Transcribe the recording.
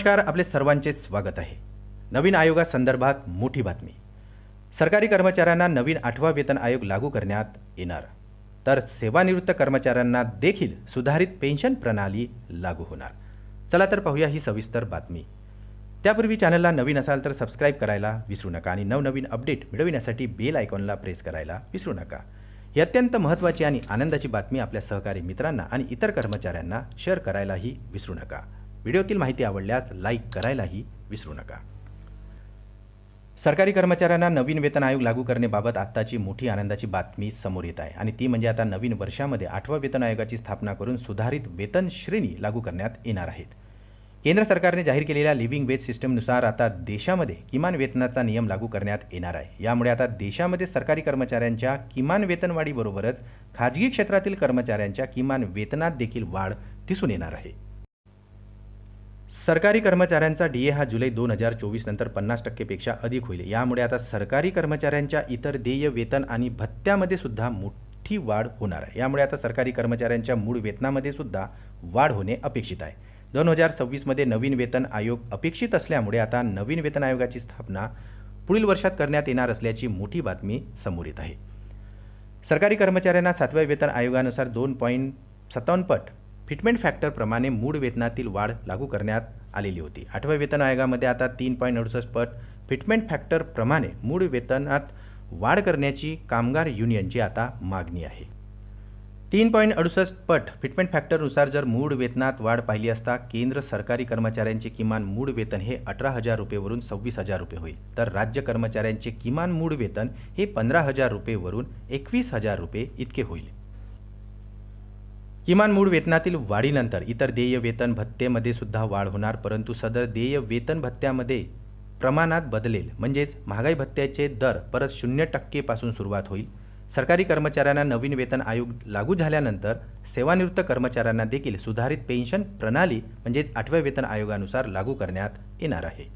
नमस्कार, आपले सर्वांचे स्वागत आहे। नवीन आयोगासंदर्भात मोठी बातमी। सरकारी कर्मचाऱ्यांना नवीन 8वा वेतन आयोग लागू करण्यात येणार, तर सेवानिवृत्त कर्मचाऱ्यांना देखील सुधारित पेन्शन प्रणाली लागू होणार। चला तर पाहूया ही सविस्तर बातमी। त्यापूर्वी चॅनलला नवीन असाल तर सबस्क्राइब करायला विसरू नका आणि नवनवीन अपडेट मिळविण्यासाठी बेल आयकॉनला प्रेस करायला विसरू नका। ही अत्यंत महत्त्वाची आणि आनंदाची बातमी आपल्या सहकारी मित्रांना आणि इतर कर्मचाऱ्यांना शेअर करायलाही विसरू नका। व्हिडिओतील माहिती आवडल्यास लाईक करायलाही विसरू नका। सरकारी कर्मचाऱ्यांना नवीन वेतन आयोग लागू करण्याबाबत आत्ताची मोठी आनंदाची बातमी समोर येत आहे आणि ती म्हणजे आता नवीन वर्षामध्ये 8व्या वेतन आयोगाची स्थापना करून सुधारित वेतन श्रेणी लागू करण्यात येणार आहेत। केंद्र सरकारने जाहीर केलेल्या लिव्हिंग वेज सिस्टमनुसार आता देशामध्ये किमान वेतनाचा नियम लागू करण्यात येणार आहे। यामुळे आता देशामध्ये सरकारी कर्मचाऱ्यांच्या किमान वेतनवाढीबरोबरच खाजगी क्षेत्रातील कर्मचाऱ्यांच्या किमान वेतनात देखील वाढ दिसून येणार आहे। सरकारी कर्मचाऱ्यांचा डीए हा जुलै 2024 नंतर 50% पेक्षा अधिक होईल। यामुळे आता सरकारी कर्मचाऱ्यांच्या इतर देय वेतन आणि भत्त्यामध्ये सुद्धा मोठी वाढ होणार आहे। यामुळे आता सरकारी कर्मचाऱ्यांच्या मूळ वेतनामध्ये सुद्धा वाढ होणे अपेक्षित आहे। 2026 मध्ये नवीन वेतन आयोग अपेक्षित असल्यामुळे आता नवीन वेतन आयोगाची स्थापना पुढील वर्षात करण्यात येणार असल्याची मोठी बातमी समोर येत आहे। सरकारी कर्मचाऱ्यांना 7व्या वेतन आयोगानुसार 2.57 पट फिटमेंट फॅक्टर प्रमाणे मूळ वेतनातील वाढ लागू करण्यात आलेली होती। 8व्या वेतन आयोगामध्ये आता 3.68 पट फिटमेंट फॅक्टर प्रमाणे मूळ वेतनात वाढ करण्याची कामगार युनियनची आता मागणी आहे। 3.68 पट फिटमेंट फॅक्टरनुसार जर मूळ वेतनात वाढ पाहिली असता केंद्र सरकारी कर्मचाऱ्यांचे किमान मूळ वेतन हे 18,000 रुपयेवरून 26,000 रुपये होईल, तर राज्य कर्मचाऱ्यांचे किमान मूळ वेतन हे 15,000 रुपयेवरून 21,000 रुपये इतके होईल। किमान मूळ वेतनातील वाढीनंतर इतर देय वेतन भत्तेमध्ये सुद्धा वाढ होणार, परंतु सदर देय वेतन भत्त्यामध्ये प्रमाणात बदलेल, म्हणजेच महागाई भत्त्याचे दर परत 0% पासून सुरुवात होईल। सरकारी कर्मचाऱ्यांना नवीन वेतन आयोग लागू झाल्यानंतर सेवानिवृत्त कर्मचाऱ्यांना देखील सुधारित पेन्शन प्रणाली म्हणजेच 8व्या वेतन आयोगानुसार लागू करण्यात येणार आहे।